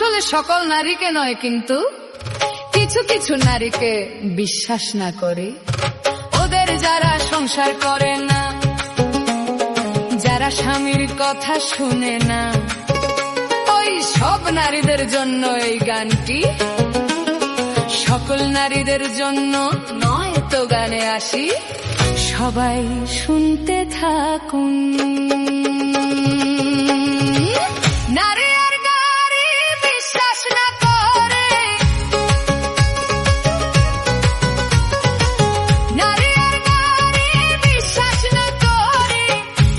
আসলে সকল নারীকে নয়, কিন্তু কিছু কিছু নারীকে বিশ্বাস না করে, ওদের যারা সংসার করে না, যারা স্বামীর কথা শুনে না, ওই সব নারীদের জন্য এই গানটি। সকল নারীদের জন্য নয় তো গানে আসি, সবাই শুনতে থাকুন। নারী আর নারী বিশ্বাস না করে, নারী আর নারী বিশ্বাস না করে,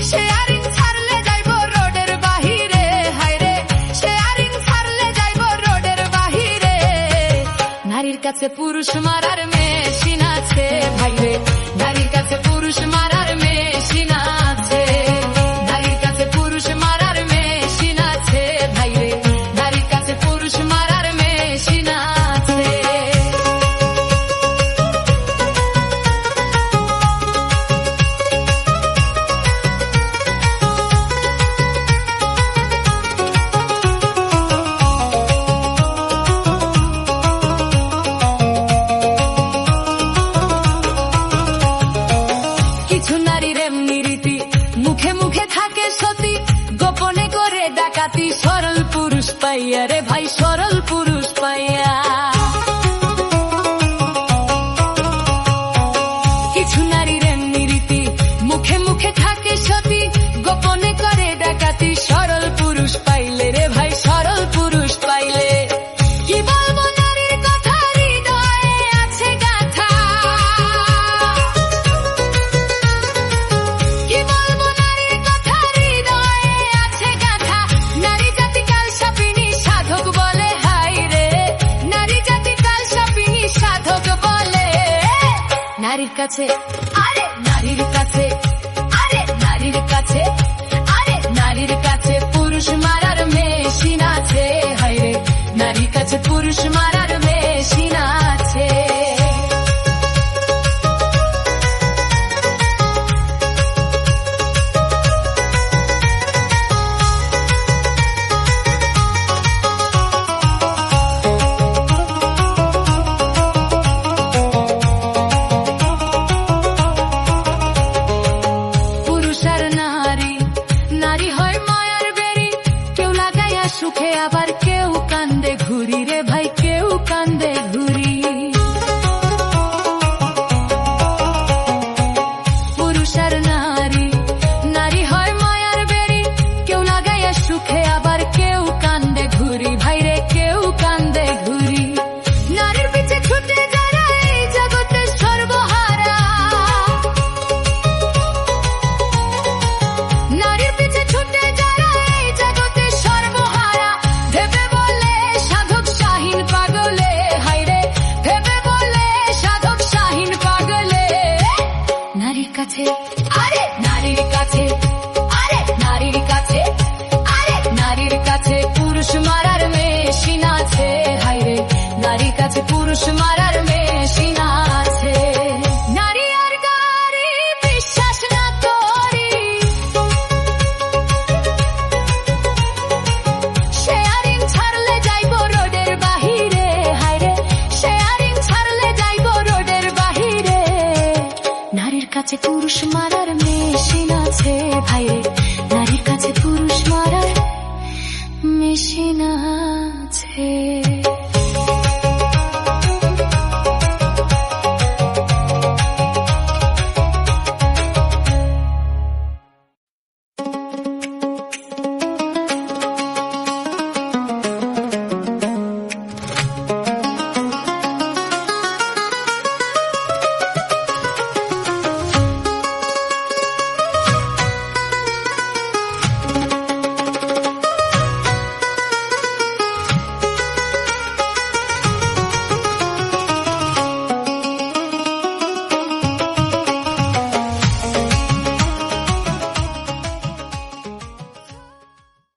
শেয়ারিং ছাড়লে যাইব রোডের বাহিরে, হায়রে শেয়ারিং ছাড়লে যাইব রোডের বাহিরে। নারীর কাছে পুরুষ মারার মেশিন আছে ভাইরে, নারীর কাছে পুরুষ মারার মেশিন আছে, নারীর কাছে পুরুষ মারার মেশিন আছে ভাইরে, নারীর কাছে পুরুষ মারার মেশিন আছে। কিছু নারীর এমনি রীতি, মুখে মুখে থাকে সতী, গোপনে করে ডাকাতি, সরল পুরুষ পাইয়া রে ভাই, সরল পুরুষ পাইয়া। কিছু নারীর এমনি রীতি, মুখে মুখে থাকে সতী, গোপনে করে ডাকাতি, সরল পুরুষ পাইলে রে ভাই, সরল পুরুষ পাইলে। কি বলবো নারীর কথা, হৃদয়ে আছে গাথা, কি বলবো নারীর কথা, হৃদয়ে আছে গাথা। নারী জাতি কাল সাপিনী সাধক বলে, হাই রে নারী জাতি কাল সাপিনী সাধক বলে। নারীর কাছে আরে নারীর কাছে, আরে নারীর কাছে, আরে নারীর কাছে পুরুষ মারার মেশিন আছে, হাই রে নারীর কাছে পুরুষ মারার মেশিন আছে। পুরুষ আর নারী, নারী হয় মায়ার বেরি, কেউ লাগাইয়া সুখে আবার কেউ কান্দে ঘুরি রে ভাই, কেউ কান্দে ঘুরি। পুরুষ আর নারী, নারী হয় মায়ার বেরি, কেউ লাগাইয়া সুখে আবার কেউ কান্দে ঘুরি ভাইরে, কেউ কান্দে ঘুরি। নারীর পিছে ছুটে যারা এই জগতে সর্বহারা, নারীর পিছে ছুটে যারা এই জগতে সর্বহারা, ভেবে বলে সাধক শাহীন পাগলে, হায়রে ভেবে বলে সাধক শাহীন পাগলে। নারীর কাছে আরে নারীর কাছে, আরে নারীর কাছে, আরে নারীর কাছে পুরুষ মারার মেশিন আছে, হায়রে নারীর কাছে পুরুষ মারার মেশিন আছে। নারী আর নারী বিশ্বাস না করি, শেয়ারিং ছাড়লে যাইব রোডের বাহিরে, হায়রে শেয়ারিং ছাড়লে যাইব রোডের বাহিরে। নারীর কাছে পুরুষ মারার মেশিন আছে ভাইরে,